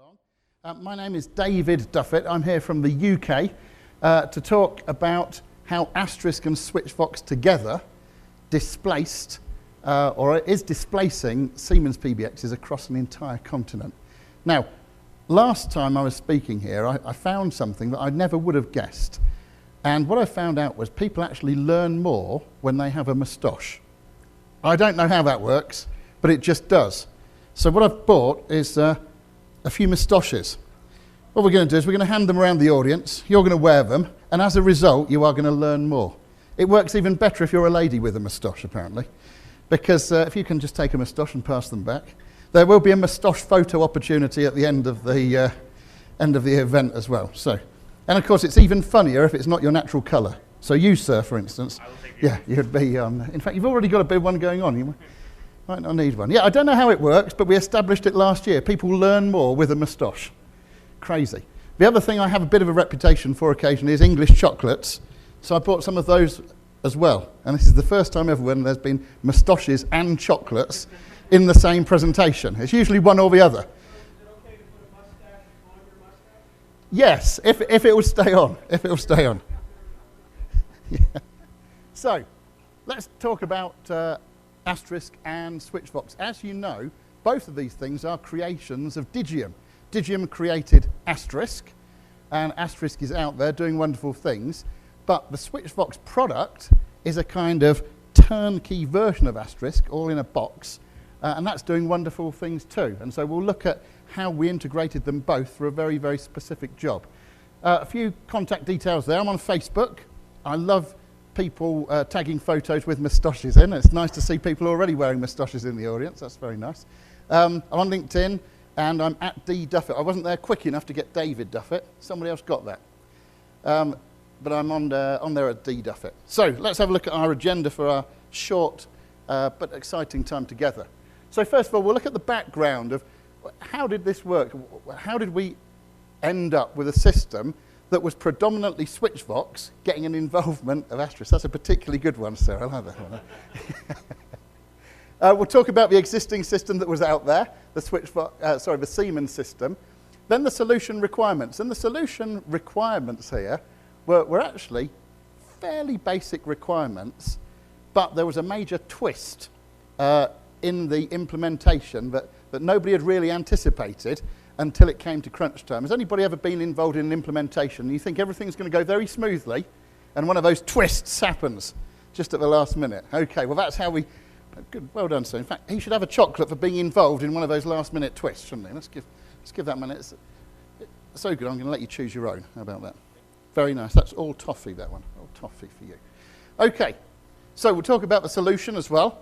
along. My name is David Duffett. I'm here from the UK to talk about how Asterisk and SwitchVox together displaced, or is displacing, Siemens PBXs across an entire continent. Now, last time I was speaking here, I found something that I never would have guessed. And what I found out was people actually learn more when they have a moustache. I don't know how that works, but it just does. So what I've bought is a few moustaches. What we're going to do is we're going to hand them around the audience. You're going to wear them, and as a result, you are going to learn more. It works even better if you're a lady with a moustache, apparently, because if you can just take a moustache and pass them back, there will be a moustache photo opportunity at the end of the event as well. So, and of course, it's even funnier if it's not your natural colour. So you, sir, for instance, yeah, you'd be. In fact, you've already got a big one going on. You might not need one. Yeah, I don't know how it works, but we established it last year. People learn more with a moustache. Crazy. The other thing I have a bit of a reputation for occasionally is English chocolates. So I bought some of those as well. And this is the first time ever when there's been moustaches and chocolates in the same presentation. It's usually one or the other. Yes, if it will stay on, if it will stay on. Yeah. So, let's talk about Asterisk and SwitchVox. As you know, both of these things are creations of Digium. Digium created Asterisk, and Asterisk is out there doing wonderful things, but the SwitchVox product is a kind of turnkey version of Asterisk, all in a box, and that's doing wonderful things too. And so we'll look at how we integrated them both for a very, very specific job. A few contact details there. I'm on Facebook. I love people tagging photos with moustaches in. It's nice to see people already wearing moustaches in the audience. That's very nice. I'm on LinkedIn, and I'm at D Duffett. I wasn't there quick enough to get David Duffett. Somebody else got that. But I'm on there at D Duffett. So let's have a look at our agenda for our short but exciting time together. So first of all, we'll look at the background of how did this work? How did we end up with a system that was predominantly SwitchVox getting an involvement of Asterisk? That's a particularly good one, sir. I like that one. We'll talk about the existing system that was out there, the Siemens system. Then the solution requirements. And the solution requirements here were actually fairly basic requirements, but there was a major twist in the implementation that nobody had really anticipated until it came to crunch time. Has anybody ever been involved in an implementation and you think everything's going to go very smoothly and one of those twists happens just at the last minute? Okay, well that's how we... Good, well done, sir. In fact, he should have a chocolate for being involved in one of those last-minute twists, shouldn't he? Let's give that man... It's so good, I'm going to let you choose your own. How about that? Very nice. That's all toffee, that one. All toffee for you. Okay, so we'll talk about the solution as well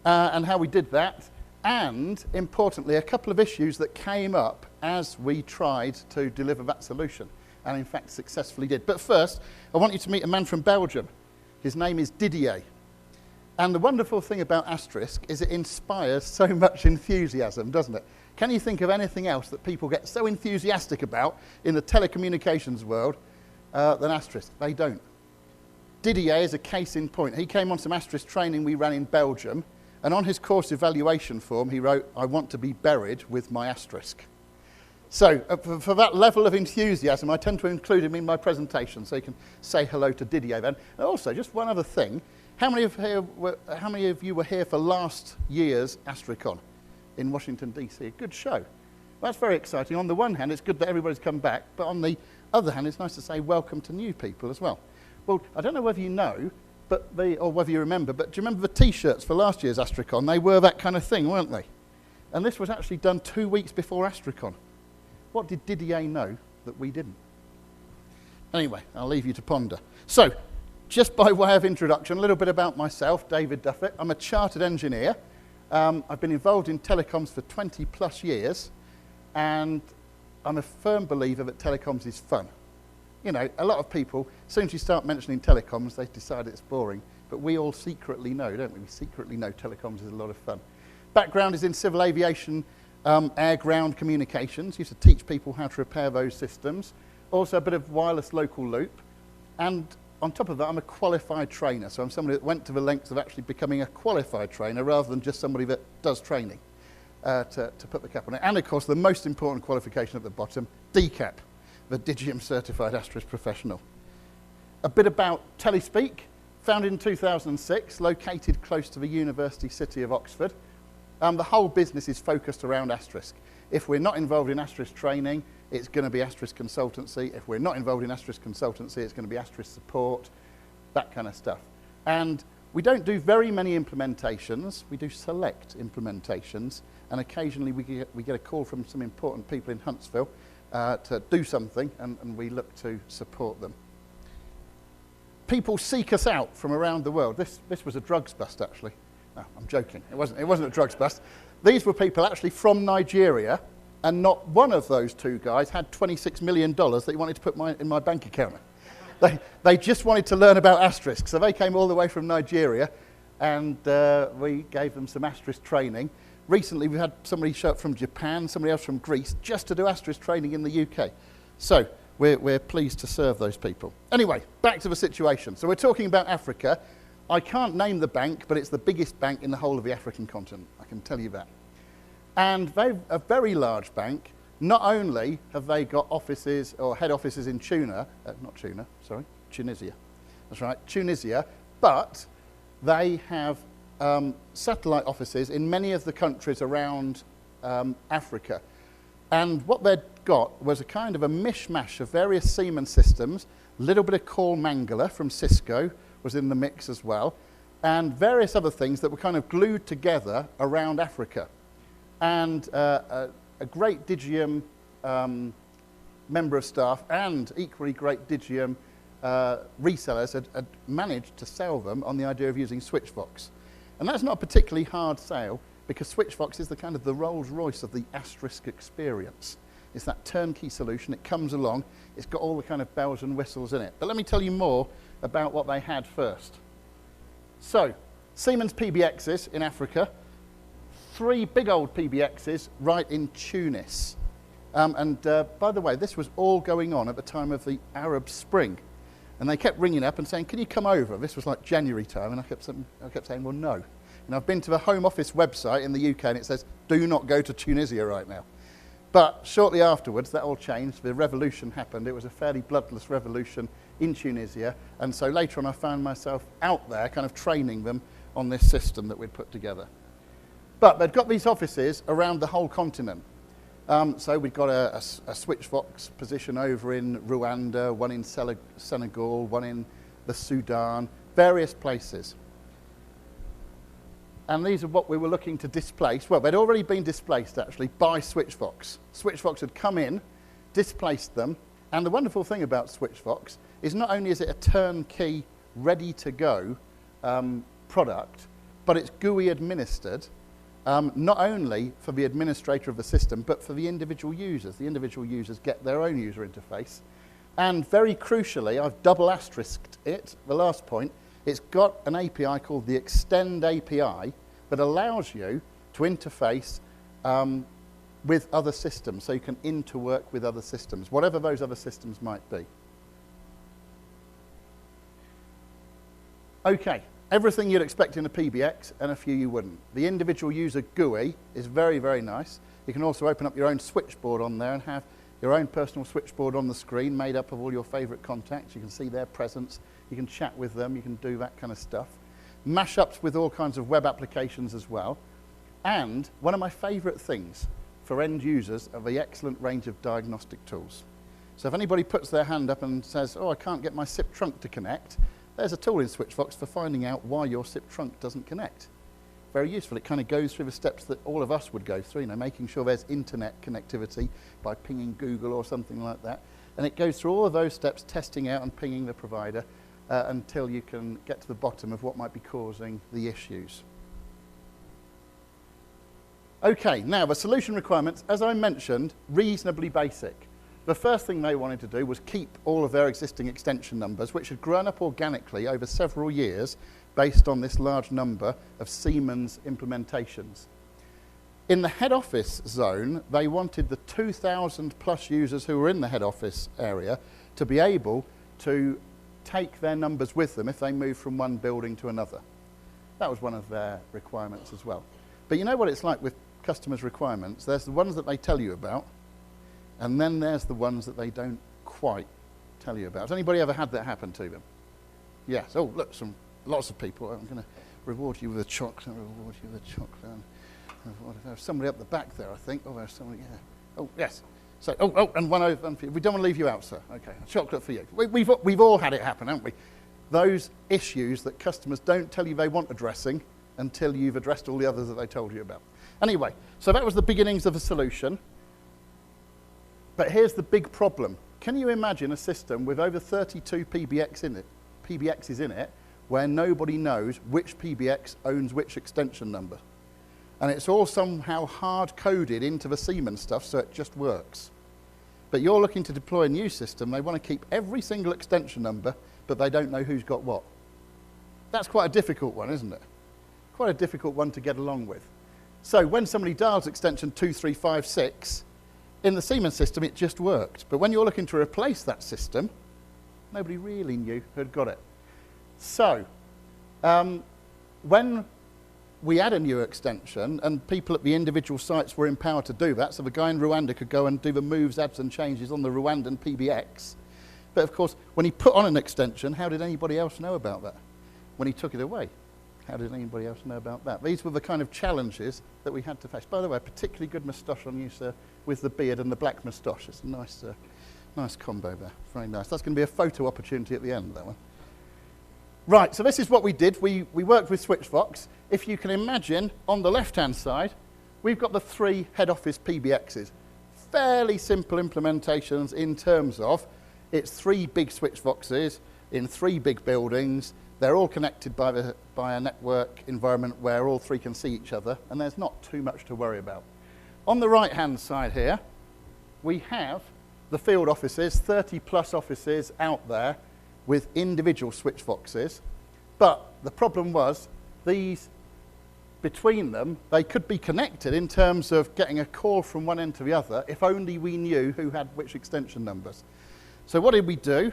and how we did that. And, importantly, a couple of issues that came up as we tried to deliver that solution, and in fact successfully did. But first, I want you to meet a man from Belgium. His name is Didier. And the wonderful thing about Asterisk is it inspires so much enthusiasm, doesn't it? Can you think of anything else that people get so enthusiastic about in the telecommunications world than Asterisk? They don't. Didier is a case in point. He came on some Asterisk training we ran in Belgium, and on his course evaluation form, he wrote, "I want to be buried with my Asterisk." So for that level of enthusiasm, I tend to include him in my presentation, so you can say hello to Didier then. And also, just one other thing, how many of you were here for last year's Astericon in Washington, D.C.? A good show. Well, that's very exciting. On the one hand, it's good that everybody's come back, but on the other hand, it's nice to say welcome to new people as well. Well, I don't know whether you know, or whether you remember, but do you remember the T-shirts for last year's Astericon? They were that kind of thing, weren't they? And this was actually done 2 weeks before Astericon. What did Didier know that we didn't? Anyway, I'll leave you to ponder. So, just by way of introduction, a little bit about myself, David Duffett. I'm a chartered engineer. I've been involved in telecoms for 20 plus years, and I'm a firm believer that telecoms is fun. You know, a lot of people, as soon as you start mentioning telecoms, they decide it's boring. But we all secretly know, don't we? We secretly know telecoms is a lot of fun. Background is in civil aviation, air-ground communications. Used to teach people how to repair those systems. Also a bit of wireless local loop. And on top of that, I'm a qualified trainer. So I'm somebody that went to the lengths of actually becoming a qualified trainer rather than just somebody that does training. to put the cap on it. And of course, the most important qualification at the bottom, DCAP, the Digium Certified Asterisk Professional. A bit about Telespeak, founded in 2006, located close to the University City of Oxford. The whole business is focused around Asterisk. If we're not involved in Asterisk training, it's going to be Asterisk consultancy. If we're not involved in Asterisk consultancy, it's going to be Asterisk support, that kind of stuff. And we don't do very many implementations. We do select implementations, and occasionally we get a call from some important people in Huntsville to do something, and we look to support them. People seek us out from around the world. This was a drugs bust, actually. No, I'm joking. It wasn't a drugs bust. These were people actually from Nigeria, and not one of those two guys had $26 million that he wanted to put in my bank account. They just wanted to learn about Asterisk, so they came all the way from Nigeria, and we gave them some Asterisk training. Recently, we had somebody show up from Japan, somebody else from Greece, just to do Asterisk training in the UK. So we're pleased to serve those people. Anyway, back to the situation. So we're talking about Africa. I can't name the bank, but it's the biggest bank in the whole of the African continent, I can tell you that. And they're a very large bank. Not only have they got offices, or head offices in Tunisia, that's right, Tunisia, but they have satellite offices in many of the countries around Africa. And what they'd got was a kind of a mishmash of various Siemens systems, a little bit of Call Mangler from Cisco was in the mix as well, and various other things that were kind of glued together around Africa. And a great Digium member of staff and equally great Digium resellers had managed to sell them on the idea of using SwitchVox. And that's not a particularly hard sale, because SwitchVox is the kind of the Rolls-Royce of the Asterisk experience. It's that turnkey solution. It comes along. It's got all the kind of bells and whistles in it. But let me tell you more about what they had first. So, Siemens PBXs in Africa, 3 big old PBXs right in Tunis. By the way, this was all going on at the time of the Arab Spring. And they kept ringing up and saying, can you come over? This was like January time, and I kept saying, well, no. And I've been to the Home Office website in the UK, and it says, do not go to Tunisia right now. But shortly afterwards, that all changed. The revolution happened. It was a fairly bloodless revolution in Tunisia. And so later on, I found myself out there kind of training them on this system that we'd put together. But they'd got these offices around the whole continent. So we've got a SwitchVox position over in Rwanda, one in Senegal, one in the Sudan, various places. And these are what we were looking to displace. Well, they'd already been displaced, actually, by SwitchVox. SwitchVox had come in, displaced them, and the wonderful thing about SwitchVox is not only is it a turnkey, ready-to-go product, but it's GUI administered, not only for the administrator of the system, but for the individual users. The individual users get their own user interface. And very crucially, I've double asterisked it, the last point, it's got an API called the Extend API that allows you to interface with other systems, so you can interwork with other systems, whatever those other systems might be. Okay, everything you'd expect in a PBX and a few you wouldn't. The individual user GUI is very, very nice. You can also open up your own switchboard on there and have your own personal switchboard on the screen made up of all your favorite contacts. You can see their presence. You can chat with them. You can do that kind of stuff. Mashups with all kinds of web applications as well. And one of my favorite things for end users are the excellent range of diagnostic tools. So if anybody puts their hand up and says, oh, I can't get my SIP trunk to connect, there's a tool in SwitchVox for finding out why your SIP trunk doesn't connect. Very useful. It kind of goes through the steps that all of us would go through, making sure there's internet connectivity by pinging Google or something like that. And it goes through all of those steps, testing out and pinging the provider until you can get to the bottom of what might be causing the issues. Okay, now the solution requirements, as I mentioned, reasonably basic. The first thing they wanted to do was keep all of their existing extension numbers, which had grown up organically over several years based on this large number of Siemens implementations. In the head office zone, they wanted the 2,000 plus users who were in the head office area to be able to take their numbers with them if they move from one building to another. That was one of their requirements as well. But you know what it's like with customers' requirements, there's the ones that they tell you about, and then there's the ones that they don't quite tell you about. Has anybody ever had that happen to them? Yes. Oh, look, lots of people. I'm going to reward you with a chocolate. Reward you with a chocolate. There's somebody up the back there, I think. Oh, there's somebody. Yeah. Oh, yes. So, and one over. We don't want to leave you out, sir. Okay, a chocolate for you. We've all had it happen, haven't we? Those issues that customers don't tell you they want addressing until you've addressed all the others that they told you about. Anyway, so that was the beginnings of a solution. But here's the big problem. Can you imagine a system with over 32 PBXs in it, where nobody knows which PBX owns which extension number? And it's all somehow hard-coded into the Siemens stuff, so it just works. But you're looking to deploy a new system, they want to keep every single extension number, but they don't know who's got what. That's quite a difficult one, isn't it? Quite a difficult one to get along with. So when somebody dials extension 2356, in the Siemens system it just worked. But when you're looking to replace that system, nobody really knew who'd got it. So when we add a new extension, and people at the individual sites were empowered to do that, so the guy in Rwanda could go and do the moves, adds and changes on the Rwandan PBX. But of course, when he put on an extension, how did anybody else know about that? When he took it away, how did anybody else know about that? These were the kind of challenges that we had to face. By the way, a particularly good moustache on you, sir, with the beard and the black moustache. It's a nice, nice combo there. Very nice. That's going to be a photo opportunity at the end, that one. Right, so this is what we did. We worked with SwitchVox. If you can imagine, on the left-hand side, we've got the 3 head office PBXs. Fairly simple implementations in terms of it's 3 big SwitchVoxes in 3 big buildings. They're all connected by a network environment where all 3 can see each other, and there's not too much to worry about. On the right-hand side here, we have the field offices, 30-plus offices out there, with individual SwitchVoxes, but the problem was these, between them, they could be connected in terms of getting a call from one end to the other if only we knew who had which extension numbers. So what did we do?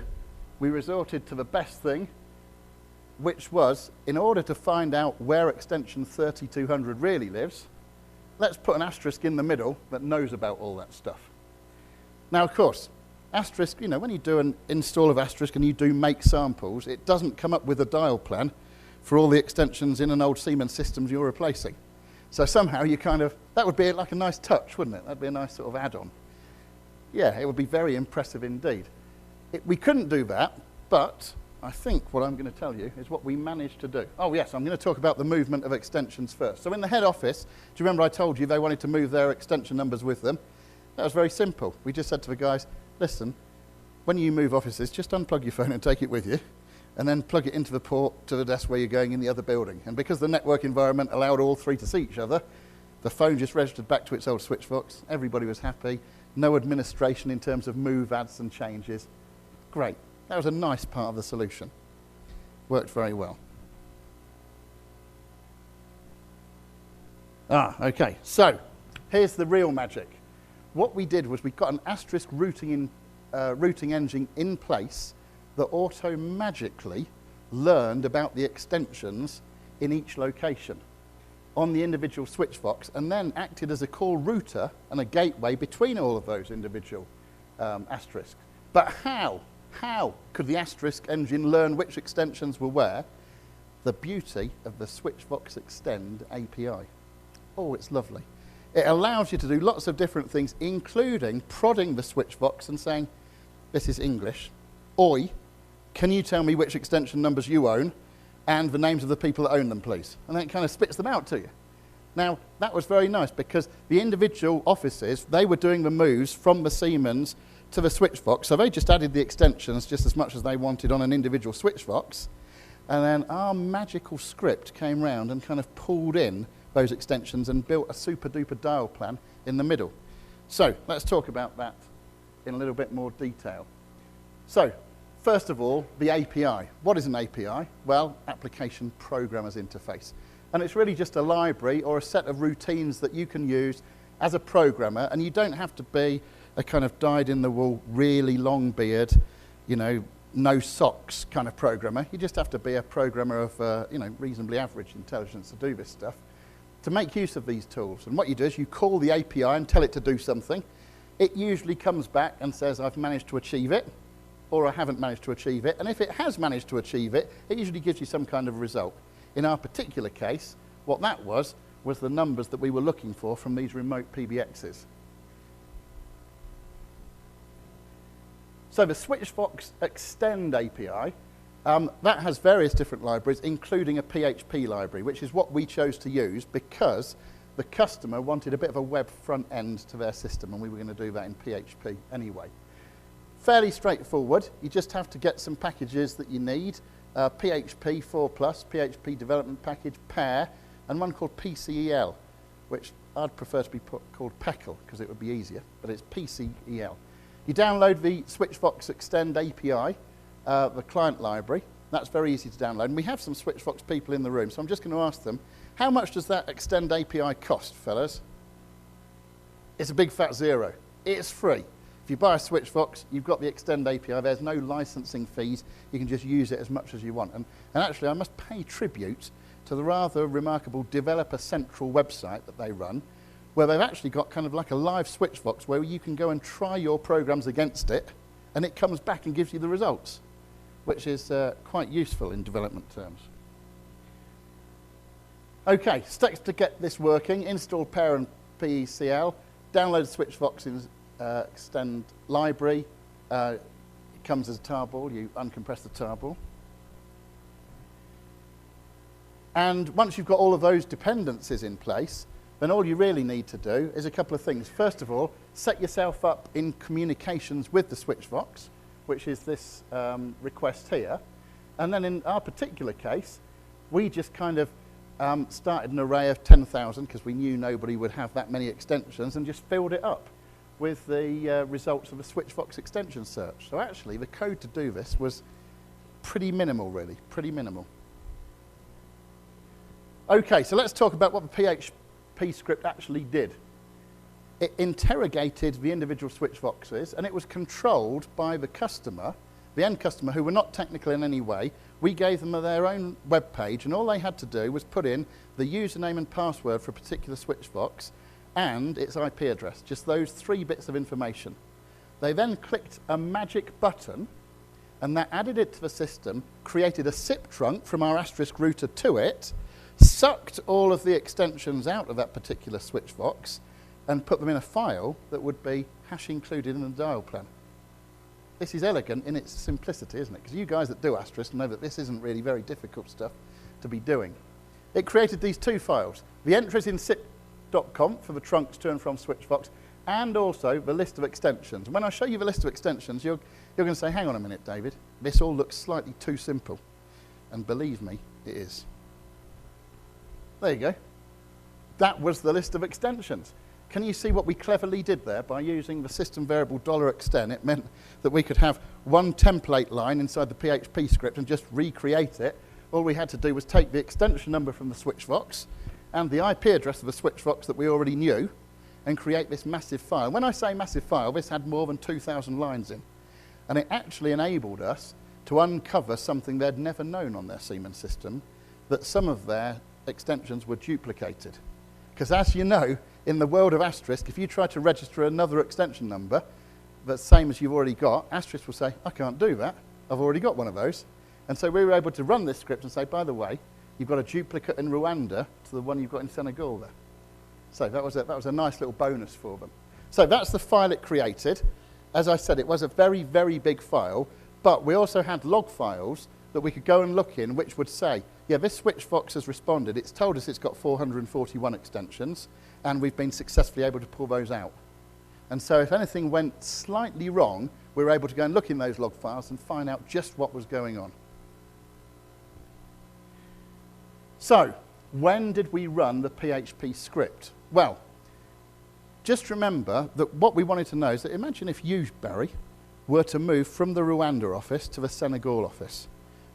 We resorted to the best thing, which was, in order to find out where extension 3200 really lives, let's put an asterisk in the middle that knows about all that stuff. Now, of course, Asterisk, you know, when you do an install of Asterisk and you do make samples, it doesn't come up with a dial plan for all the extensions in an old Siemens system you're replacing. So somehow you kind of, that would be like a nice touch, wouldn't it? That'd be a nice sort of add-on. Yeah, it would be very impressive indeed. We couldn't do that, but I think what I'm going to tell you is what we managed to do. Oh yes, I'm going to talk about the movement of extensions first. So in the head office, do you remember I told you they wanted to move their extension numbers with them? That was very simple. We just said to the guys, listen, when you move offices, just unplug your phone and take it with you, and then plug it into the port to the desk where you're going in the other building. And because the network environment allowed all 3 to see each other, the phone just registered back to its old SwitchVox. Everybody was happy. No administration in terms of move, adds, and changes. Great. That was a nice part of the solution. Worked very well. Okay. So here's the real magic. What we did was we got an asterisk routing engine in place that auto-magically learned about the extensions in each location on the individual SwitchVox, and then acted as a call router and a gateway between all of those individual asterisks. But how? How could the asterisk engine learn which extensions were where? The beauty of the SwitchVox Extend API. Oh, it's lovely. It allows you to do lots of different things, including prodding the SwitchVox and saying, this is English. Oi, can you tell me which extension numbers you own and the names of the people that own them, please? And then it kind of spits them out to you. Now, that was very nice because the individual offices, they were doing the moves from the Siemens to the SwitchVox, so they just added the extensions just as much as they wanted on an individual SwitchVox. And then our magical script came round and kind of pulled in those extensions and built a super duper dial plan in the middle. So let's talk about that in a little bit more detail. So first of all, the API. What is an API? Well, Application Programmer's Interface. And it's really just a library or a set of routines that you can use as a programmer, and you don't have to be a kind of dyed-in-the-wool, really long beard, you know, no socks kind of programmer. You just have to be a programmer of, you know, reasonably average intelligence to do this stuff. to make use of these tools. And what you do is you call the API and tell it to do something. It usually comes back and says, I've managed to achieve it, or I haven't managed to achieve it. And if it has managed to achieve it, it usually gives you some kind of result. In our particular case, what that was the numbers that we were looking for from these remote PBXs. So the SwitchVox Extend API, that has various different libraries, including a PHP library, which is what we chose to use because the customer wanted a bit of a web front end to their system, and we were going to do that in PHP anyway. Fairly straightforward. You just have to get some packages that you need, PHP 4+, PHP development package, pair, and one called PCEL, which I'd prefer to be called PECL because it would be easier, but it's PCEL. You download the SwitchVox Extend API, the client library. That's very easy to download. And we have some SwitchVox people in the room, so I'm just going to ask them, how much does that Extend API cost, fellas? It's a big fat zero. It's free. If you buy a SwitchVox, you've got the Extend API. There's no licensing fees. You can just use it as much as you want. And actually, I must pay tribute to the rather remarkable Developer Central website that they run, where they've actually got kind of like a live SwitchVox where you can go and try your programs against it, and it comes back and gives you the results, which is quite useful in development terms. Okay, steps to get this working: install pair and PECL, download the SwitchVox Extend library. It comes as a tarball. You uncompress the tarball. And once you've got all of those dependencies in place, then all you really need to do is a couple of things. First of all, set yourself up in communications with the SwitchVox, which is this request here. And then in our particular case, we just kind of started an array of 10,000 because we knew nobody would have that many extensions, and just filled it up with the results of a SwitchVox extension search. So actually, the code to do this was pretty minimal, really, pretty minimal. Okay, so let's talk about what the PHP script actually did. It interrogated the individual SwitchVoxes, and it was controlled by the customer, the end customer, who were not technical in any way. We gave them their own web page, and all they had to do was put in the username and password for a particular SwitchVox and its IP address, just those 3 bits of information. They then clicked a magic button, and that added it to the system, created a SIP trunk from our Asterisk router to it, sucked all of the extensions out of that particular SwitchVox, and put them in a file that would be hash included in the dial plan. This is elegant in its simplicity, isn't it? Because you guys that do Asterisk know that this isn't really very difficult stuff to be doing. It created these 2 files, the entries in SIP.conf for the trunks to and from SwitchVox, and also the list of extensions. And when I show you the list of extensions, you're going to say, hang on a minute, David, this all looks slightly too simple. And believe me, it is. There you go. That was the list of extensions. Can you see what we cleverly did there by using the system variable $extend? It meant that we could have one template line inside the PHP script and just recreate it. All we had to do was take the extension number from the SwitchVox and the IP address of the SwitchVox that we already knew and create this massive file. When I say massive file, this had more than 2,000 lines in. And it actually enabled us to uncover something they'd never known on their Siemens system, that some of their extensions were duplicated. Because as you know, in the world of Asterisk, if you try to register another extension number that's same as you've already got, Asterisk will say, I can't do that. I've already got one of those. And so we were able to run this script and say, by the way, you've got a duplicate in Rwanda to the one you've got in Senegal there. So that was a nice little bonus for them. So that's the file it created. As I said, it was a very, very big file, but we also had log files that we could go and look in, which would say, yeah, this SwitchVox has responded. It's told us it's got 441 extensions, and we've been successfully able to pull those out. And so if anything went slightly wrong, we were able to go and look in those log files and find out just what was going on. So when did we run the PHP script? Well, just remember that what we wanted to know is that imagine if you, Barry, were to move from the Rwanda office to the Senegal office.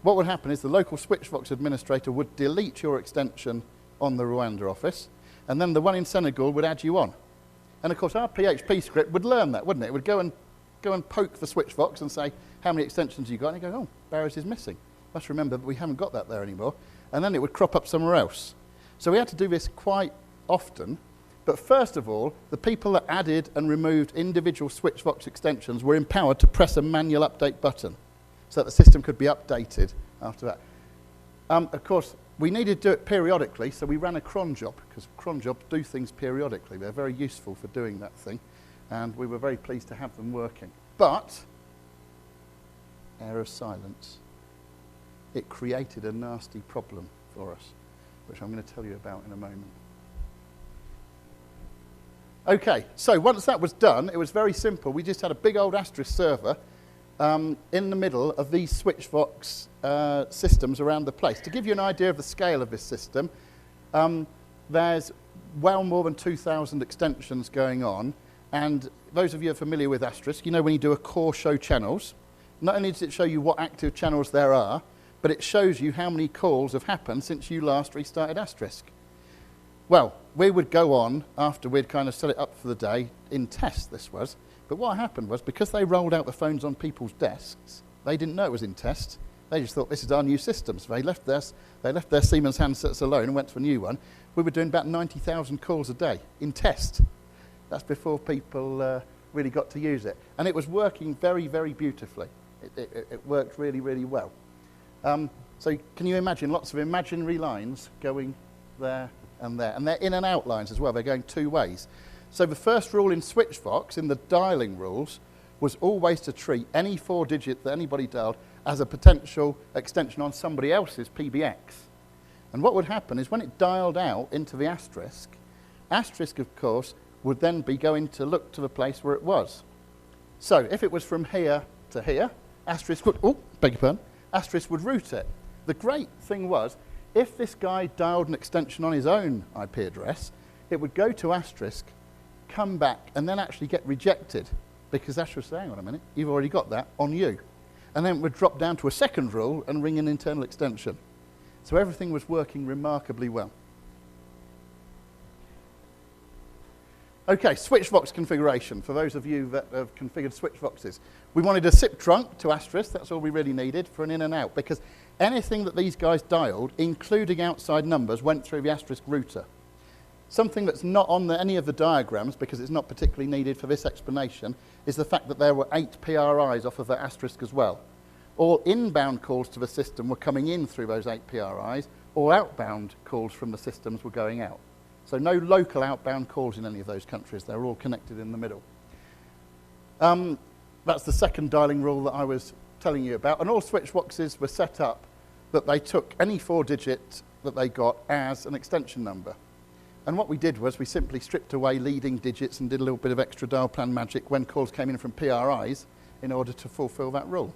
What would happen is the local SwitchVox administrator would delete your extension on the Rwanda office, and then the one in Senegal would add you on. And of course, our PHP script would learn that, wouldn't it? It would go and poke the SwitchVox and say, how many extensions you got? And you go, oh, Barry's is missing. Must remember that we haven't got that there anymore. And then it would crop up somewhere else. So we had to do this quite often. But first of all, the people that added and removed individual SwitchVox extensions were empowered to press a manual update button so that the system could be updated after that. Of course, we needed to do it periodically, so we ran a cron job, because cron jobs do things periodically. They're very useful for doing that thing, and we were very pleased to have them working. But, air of silence, it created a nasty problem for us, which I'm going to tell you about in a moment. Okay, so once that was done, it was very simple. We just had a big old Asterisk server in the middle of these SwitchVox systems around the place. To give you an idea of the scale of this system, there's well more than 2,000 extensions going on, and those of you who are familiar with Asterisk, you know when you do a core show channels, not only does it show you what active channels there are, but it shows you how many calls have happened since you last restarted Asterisk. Well, we would go on after we'd kind of set it up for the day, in test this was, but what happened was because they rolled out the phones on people's desks, they didn't know it was in test. They just thought this is our new system. So they left their Siemens handsets alone and went to a new one. We were doing about 90,000 calls a day in test. That's before people really got to use it. And it was working very, very beautifully. It worked really, really well. So can you imagine lots of imaginary lines going there and there? And they're in and out lines as well. They're going two ways. So the first rule in SwitchVox, in the dialing rules, was always to treat any 4-digit that anybody dialed as a potential extension on somebody else's PBX. And what would happen is when it dialed out into the Asterisk, Asterisk, of course, would then be going to look to the place where it was. So if it was from here to here, Asterisk would, Asterisk would route it. The great thing was, if this guy dialed an extension on his own IP address, it would go to Asterisk, come back, and then actually get rejected, because Asterisk said, hang on a minute, you've already got that on you. And then it would drop down to a second rule and ring an internal extension. So everything was working remarkably well. Okay, SwitchVox configuration, for those of you that have configured SwitchVoxes. We wanted a SIP trunk to Asterisk, that's all we really needed for an in and out, because anything that these guys dialed, including outside numbers, went through the Asterisk router. Something that's not on any of the diagrams, because it's not particularly needed for this explanation, is the fact that there were 8 PRIs off of the Asterisk as well. All inbound calls to the system were coming in through those 8 PRIs, all outbound calls from the systems were going out. So no local outbound calls in any of those countries, they're all connected in the middle. That's the second dialing rule that I was telling you about, and all SwitchVoxes were set up that they took any 4-digit that they got as an extension number. And what we did was we simply stripped away leading digits and did a little bit of extra dial plan magic when calls came in from PRIs in order to fulfill that rule.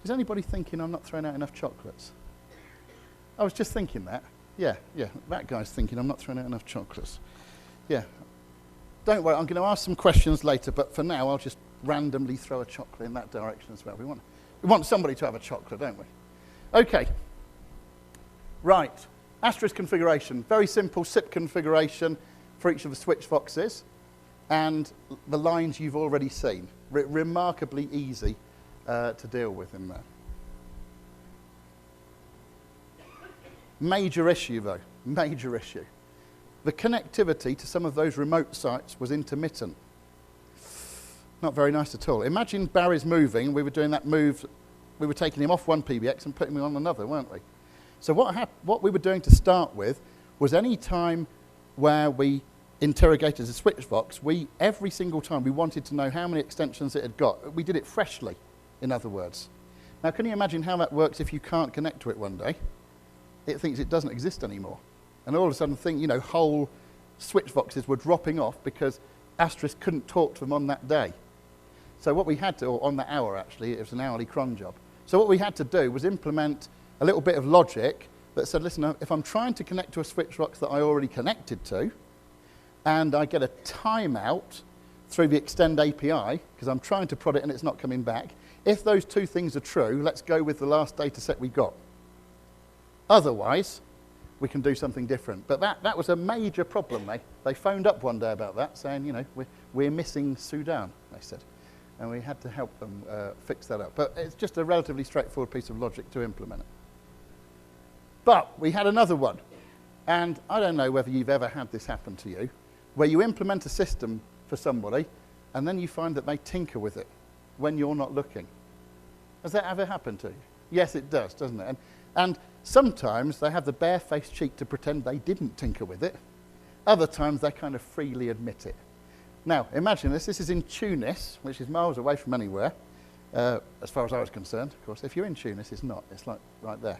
Is anybody thinking I'm not throwing out enough chocolates? I was just thinking that. Yeah, that guy's thinking I'm not throwing out enough chocolates. Yeah. Don't worry, I'm going to ask some questions later, but for now I'll just randomly throw a chocolate in that direction as well. We want somebody to have a chocolate, don't we? Okay. Right. Asterisk configuration, very simple SIP configuration for each of the SwitchVoxes, and the lines you've already seen. Remarkably easy to deal with in there. Major issue though, major issue. The connectivity to some of those remote sites was intermittent. Not very nice at all. Imagine Barry's moving, we were doing that move, we were taking him off one PBX and putting him on another, weren't we? So what we were doing to start with was any time where we interrogated a SwitchVox, every single time we wanted to know how many extensions it had got. We did it freshly, in other words. Now, can you imagine how that works if you can't connect to it one day? It thinks it doesn't exist anymore. And all of a sudden, whole SwitchVoxes were dropping off because Asterisk couldn't talk to them on that day. So what we had to, or on that hour actually, it was an hourly cron job. So what we had to do was implement a little bit of logic that said, listen, if I'm trying to connect to a SwitchVox that I already connected to, and I get a timeout through the extend API, because I'm trying to prod it and it's not coming back, if those two things are true, let's go with the last data set we got. Otherwise, we can do something different. But that was a major problem. They phoned up one day about that, saying, we're missing Sudan, they said. And we had to help them fix that up. But it's just a relatively straightforward piece of logic to implement it. But we had another one. And I don't know whether you've ever had this happen to you, where you implement a system for somebody, and then you find that they tinker with it when you're not looking. Has that ever happened to you? Yes, it does, doesn't it? And sometimes they have the barefaced cheek to pretend they didn't tinker with it. Other times they kind of freely admit it. Now, imagine this. This is in Tunis, which is miles away from anywhere, as far as I was concerned. Of course, if you're in Tunis, it's not. It's like right there.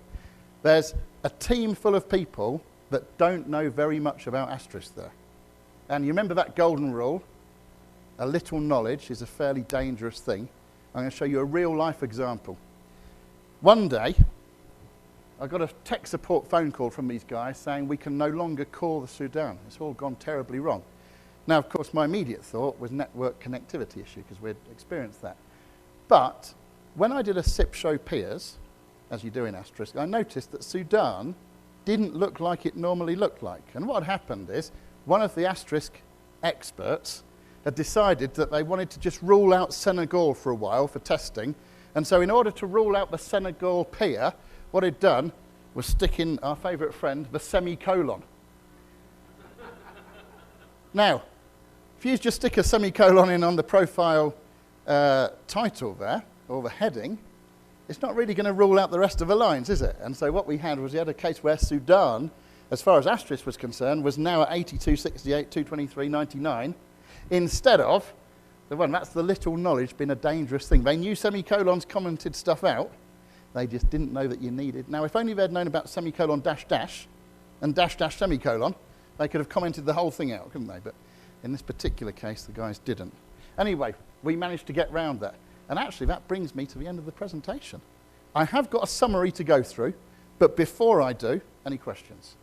There's a team full of people that don't know very much about Asterisk there. And you remember that golden rule? A little knowledge is a fairly dangerous thing. I'm going to show you a real-life example. One day, I got a tech support phone call from these guys saying we can no longer call the Sudan. It's all gone terribly wrong. Now, of course, my immediate thought was network connectivity issue, because we'd experienced that. But when I did a SIP show peers, as you do in Asterisk, I noticed that Sudan didn't look like it normally looked like. And what had happened is one of the Asterisk experts had decided that they wanted to just rule out Senegal for a while for testing. And so in order to rule out the Senegal peer, what he'd done was stick in our favourite friend, the semicolon. Now, if you just stick a semicolon in on the profile title there, or the heading, it's not really going to rule out the rest of the lines, is it? And so what we had was we had a case where Sudan, as far as Asterisk was concerned, was now at 8268, 223, 99, instead of the one. That's the little knowledge been a dangerous thing. They knew semicolons commented stuff out. They just didn't know that you needed. Now, if only they'd known about semicolon dash dash and dash dash semicolon, they could have commented the whole thing out, couldn't they? But in this particular case, the guys didn't. Anyway, we managed to get round that. And actually, that brings me to the end of the presentation. I have got a summary to go through, but before I do, any questions?